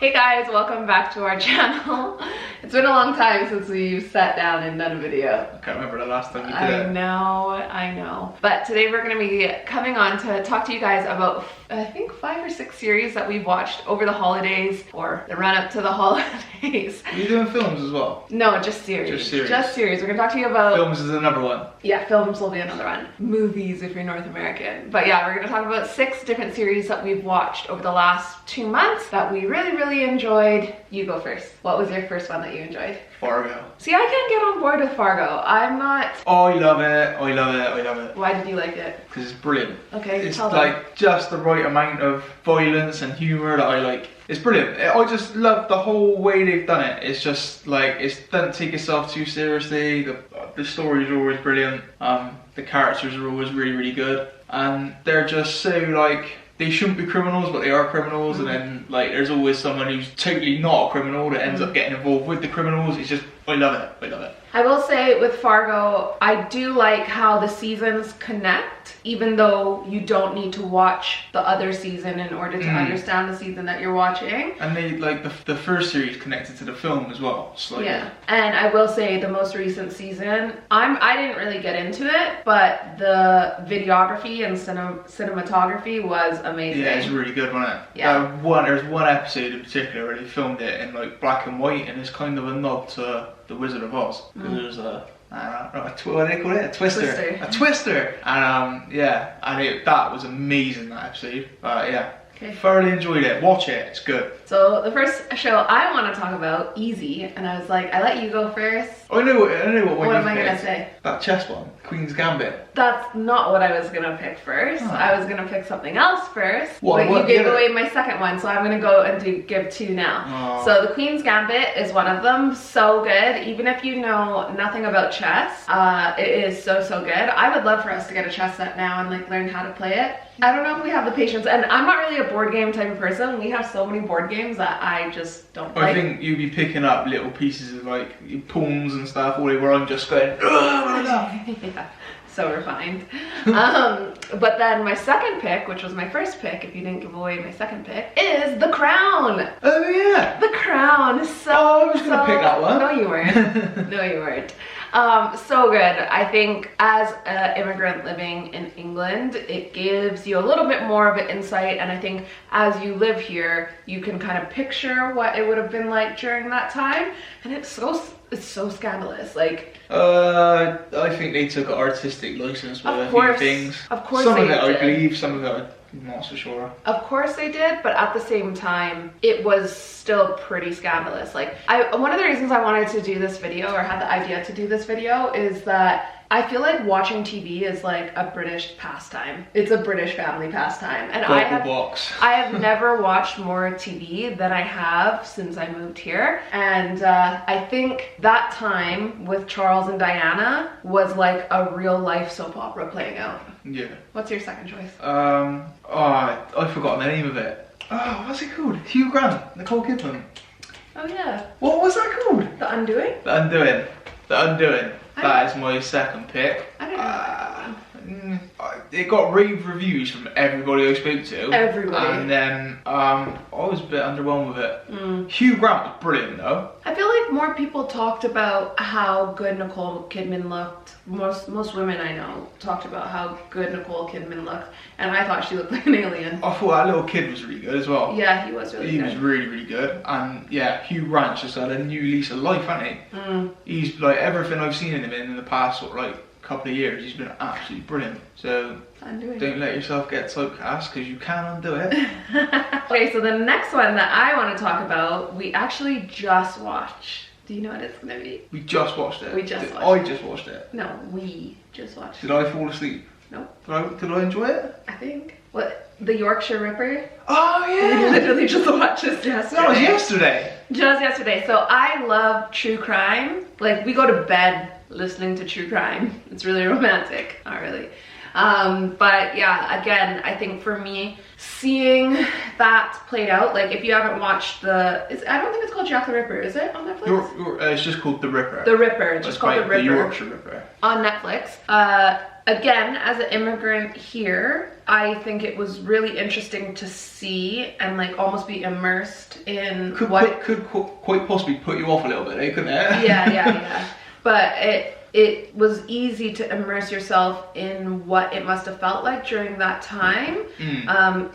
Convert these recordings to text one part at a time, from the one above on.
Hey guys, welcome back to our channel. It's been a long time since we've sat down and done a video. I can't remember the last time you did it. I know. But today we're going to be coming on to talk to you guys about, I think, 5 or 6 series that we've watched over the holidays or the run up to the holidays. Are you doing films as well? No, just series. Just series. Just series. We're going to talk to you about... Films is another one. Yeah, films will be another one. Movies if you're North American. But yeah, we're going to talk about 6 different series that we've watched over the last 2 months that we really enjoyed. You go first. What was your first one that you enjoyed? Fargo. See, I can't get on board with Fargo. I'm not... Oh, I love it. I love it. I love it. Why did you like it? Because it's brilliant. Okay, it's tell like them. just the right amount of violence and humor that I like. It's brilliant. I just love the whole way they've done it. It's just like, it doesn't take itself too seriously. The stories are always brilliant. The characters are always really good. And they're just so like, they shouldn't be criminals, but they are criminals. And then like, there's always someone who's totally not a criminal that ends up getting involved with the criminals. It's just, I love it. I love it. I will say with Fargo, I do like how the seasons connect, even though you don't need to watch the other season in order to understand the season that you're watching. And they like the first series connected to the film as well. Slightly. Yeah, and I will say the most recent season, I didn't really get into it, but the videography and cinematography was amazing. Yeah, it's really good, wasn't it? Yeah. There's one episode in particular where they filmed it in like black and white, and it's kind of a nod to The Wizard of Oz. Because there's what do they call it? A twister. A twister. And yeah, and that was amazing, that episode. Yeah. Okay. Thoroughly enjoyed it. Watch it. It's good. So the first show I want to talk about, Easy, and I was like, I let you go first. I know what What am I gonna say? That chess one, Queen's Gambit. That's not what I was gonna pick first. Huh. I was gonna pick something else first. What but you gave the other? away my second one, so I'm gonna go and give 2 now. Oh. So the Queen's Gambit is one of them. So good. Even if you know nothing about chess, it is so good. I would love for us to get a chess set now and like learn how to play it. I don't know if we have the patience, and I'm not really a board game type of person. We have so many board games that I just don't like. I think you'd be picking up little pieces of like pawns and stuff all over. I'm just going, yeah, so refined. But then my second pick, which was my first pick, if you didn't give away my second pick, is The Crown. Oh yeah. The Crown. So, I was gonna pick that one. No, you weren't. No, you weren't. So good. I think as an immigrant living in England, it gives you a little bit more of an insight, and I think as you live here, you can kind of picture what it would have been like during that time, and it's so scandalous. Like, I think they took an artistic license with a few things. Of course, some they of it I did. believe, some of it I'm not so sure. Of course they did, but at the same time, it was still pretty scandalous. Like, one of the reasons I wanted to do this video, or had the idea to do this video, is that I feel like watching TV is like a British pastime. It's a British family pastime. And I have never watched more TV than I have since I moved here. And I think that time with Charles and Diana was like a real life soap opera playing out. Yeah. What's your second choice? I forgot the name of it. Oh, what's it called? Hugh Grant, Nicole Kidman. Oh yeah. What was that called? The Undoing? The Undoing. The Undoing. That is my second pick. I don't know that one. It got rave reviews from everybody I spoke to. Everybody. And then I was a bit underwhelmed with it. Hugh Grant was brilliant though. I feel like more people talked about how good Nicole Kidman looked. Most women I know talked about how good Nicole Kidman looked, and I thought she looked like an alien. I thought that little kid was really good as well. Yeah, he was really good. He was really good. And yeah, Hugh Grant's just had a new lease of life, hasn't he? He's like, everything I've seen him in the past sort of like couple of years, he's been absolutely brilliant. So don't let yourself get typecast, because you can undo it. Okay, so the next one that I want to talk about, we actually just watched. Do you know what it's gonna be? We just watched it. We just watched I just watched it. No, we just watched Did I fall asleep? Nope. Did I enjoy it? I think. What? The Yorkshire Ripper? Oh yeah! We literally just watched this yesterday. That was yesterday. Just yesterday. So I love true crime. Like, we go to bed listening to true crime. It's really romantic. Not really. But yeah, again, I think for me, seeing that played out, like if you haven't watched I don't think it's called Jack the Ripper, is it on Netflix? It's just called The Ripper. The Ripper, it's just called The Ripper. The Yorkshire Ripper. On Netflix. again, as an immigrant here, I think it was really interesting to see and like almost be immersed in could quite possibly put you off a little bit, couldn't it? Yeah. But it was easy to immerse yourself in what it must have felt like during that time.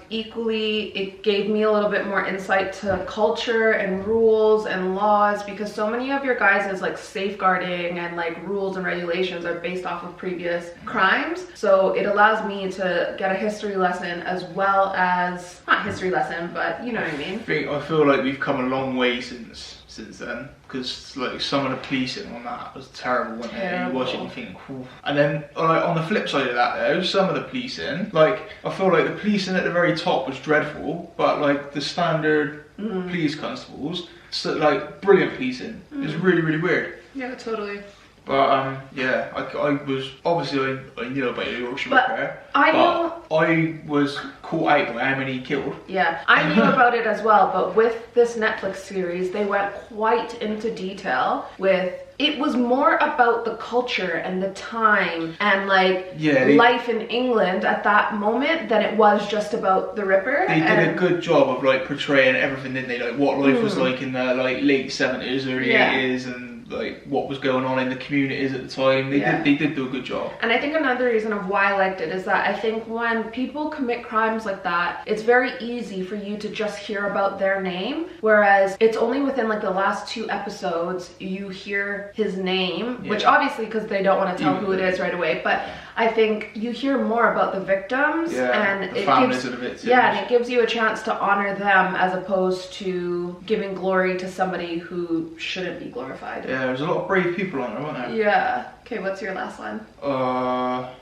Equally, it gave me a little bit more insight to culture and rules and laws, because so many of your guys' like safeguarding and like rules and regulations are based off of previous crimes. So it allows me to get a history lesson as well as, not history lesson, but you know what I mean. I feel like we've come a long way since then, because like some of the policing on that was terrible, wasn't it? You watch it and you think, whew. And then like, on the flip side of that though, some of the policing, like I feel like the policing at the very top was dreadful, but like the standard police constables, so like brilliant policing. It was really, really weird. Yeah, totally. But yeah, I was obviously I knew about the Yorkshire Ripper. I was caught out by how many he killed. Yeah, I knew about it as well, but with this Netflix series, they went quite into detail with. It was more about the culture and the time and like life in England at that moment than it was just about the Ripper. They did a good job of like portraying everything, didn't they? Like what life was like in the like late 70s, early 80s, and like what was going on in the communities at the time. They did do a good job. And I think another reason of why I liked it is that I think when people commit crimes like that, it's very easy for you to just hear about their name, whereas it's only within like the last 2 episodes you hear his name, which obviously because they don't want to tell who it is right away, but I think you hear more about the victims and the families of the victims. Yeah, and it gives you a chance to honor them as opposed to giving glory to somebody who shouldn't be glorified. Yeah, there's a lot of brave people on there, weren't there? Yeah. Okay, what's your last one?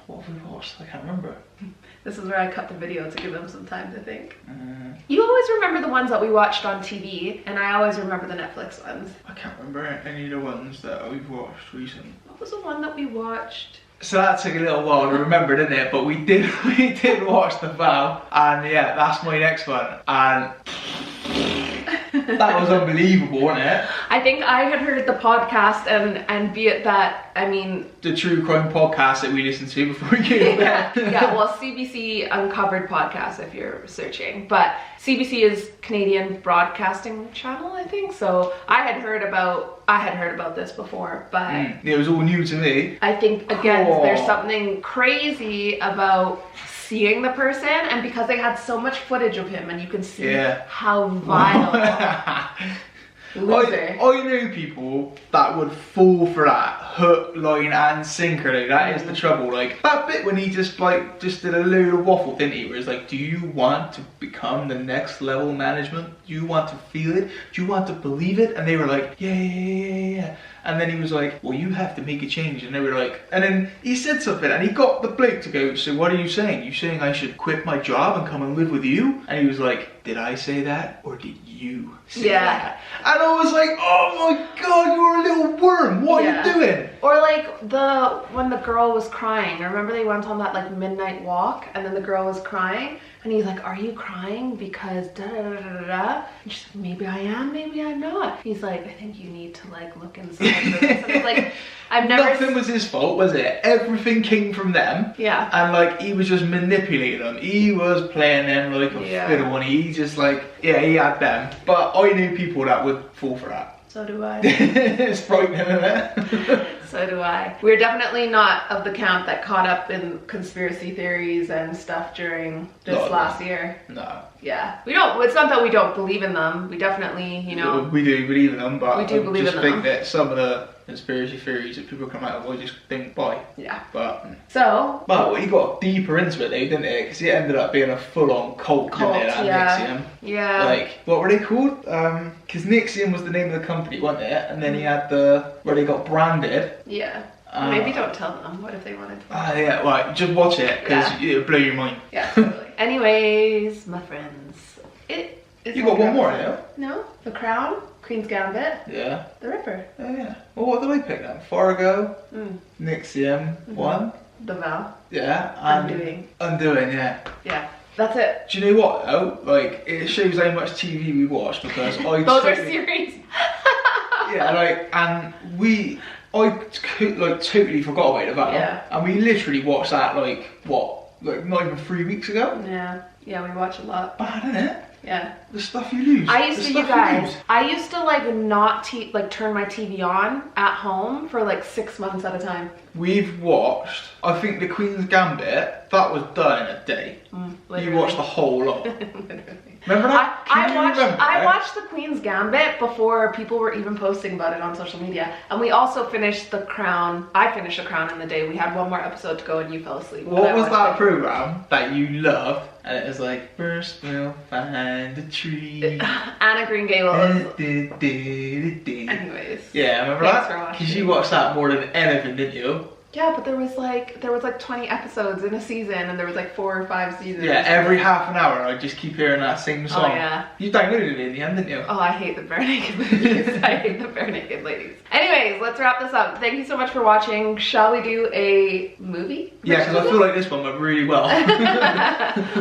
What have we watched? I can't remember. This is where I cut the video to give them some time to think. You always remember the ones that we watched on TV, and I always remember the Netflix ones. I can't remember any of the ones that we've watched recently. What was the one that we watched? So that took a little while to remember, didn't it? But we did watch The Vow, and yeah, that's my next one. And that was unbelievable, wasn't it? I think I had heard the podcast and be it that, I mean... The true crime podcast that we listened to before we came back. Yeah, well, CBC Uncovered podcast if you're searching. But CBC is Canadian Broadcasting Channel, I think. So I had heard about this before, but... It was all new to me. I think, again, there's something crazy about seeing the person, and because they had so much footage of him and you can see how vile loser. I know people that would fall for that hook, line and sinker. Like, that is the trouble. Like that bit when he just did a load of waffle, didn't he? Where it's like, do you want to become the next level management? Do you want to feel it? Do you want to believe it? And they were like, yeah. And then he was like, well, you have to make a change. And they were like, and then he said something and he got the bloke to go, so what are you saying? You saying I should quit my job and come and live with you? And he was like, did I say that or did you say that? And I was like, oh my God, you're a little worm. What are you doing? Or like when the girl was crying. Remember they went on that like midnight walk and then the girl was crying? And he's like, are you crying because da da da da da? And she's like, maybe I am, maybe I'm not. He's like, I think you need to like look inside for this. And it's like, I've never... Nothing was his fault, was it? Everything came from them. Yeah. And like, he was just manipulating them. He was playing them like a fiddle and he just like, he had them. But I knew people that would fall for that. So do I. It's frightening, isn't it? So do I. We're definitely not of the camp that caught up in conspiracy theories and stuff during this last year. No. Yeah. We don't, it's not that we don't believe in them. We definitely, you know. We do believe in them, but we do believe in them. I just think that some of the conspiracy theories that people come out of, I just think, buy. Yeah. But he got deeper into it though, didn't he? Because it ended up being a full-on cult, didn't it? Nixium. Yeah. Like, what were they called? Because Nixium was the name of the company, wasn't it? And then he had where they got branded. Yeah. Maybe don't tell them. What if they wanted to? Yeah, right. Just watch it because it'll blow your mind. Yeah, totally. Anyways, my friends, You got one more, now? No, The Crown, Queen's Gambit. Yeah. The Ripper. Oh yeah. Well, what did I pick then? Fargo, Nixium, one. The Vow. Yeah. And Undoing, yeah. Yeah. That's it. Do you know what though? Like, it shows how much TV we watch because I Those are series. yeah, like, and like totally forgot about it, that. Yeah. And we literally watched that like what, like not even 3 weeks ago. Yeah, we watch a lot. Bad, isn't it? Yeah. The stuff you lose. I used to, you guys, I used to like not like turn my TV on at home for like 6 months at a time. We've watched, I think, The Queen's Gambit. That was done in a day. You watched the whole lot. Remember that? I watched The Queen's Gambit before people were even posting about it on social media. And we also finished The Crown. I finished The Crown in the day. We had one more episode to go and you fell asleep. What was that program that you loved? And it was like, first we'll find a tree. Anna Green Gables. Anyways. Yeah, remember Thanks that? for watching. Because you watched that more than anything, didn't you? Yeah, but there was like 20 episodes in a season, and there was like 4 or 5 seasons. Yeah, every half an hour I just keep hearing that same song. Oh yeah. You downloaded it in the end, didn't you? Oh, I hate the bare naked ladies. I hate the bare naked ladies. Anyways, let's wrap this up. Thank you so much for watching. Shall we do a movie? Yeah, because I feel like this one went really well.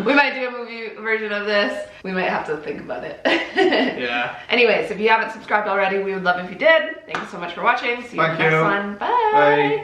We might do a movie version of this. We might have to think about it. Yeah. Anyways, if you haven't subscribed already, we would love if you did. Thank you so much for watching. See you in the Thank next you. one. Bye. Bye.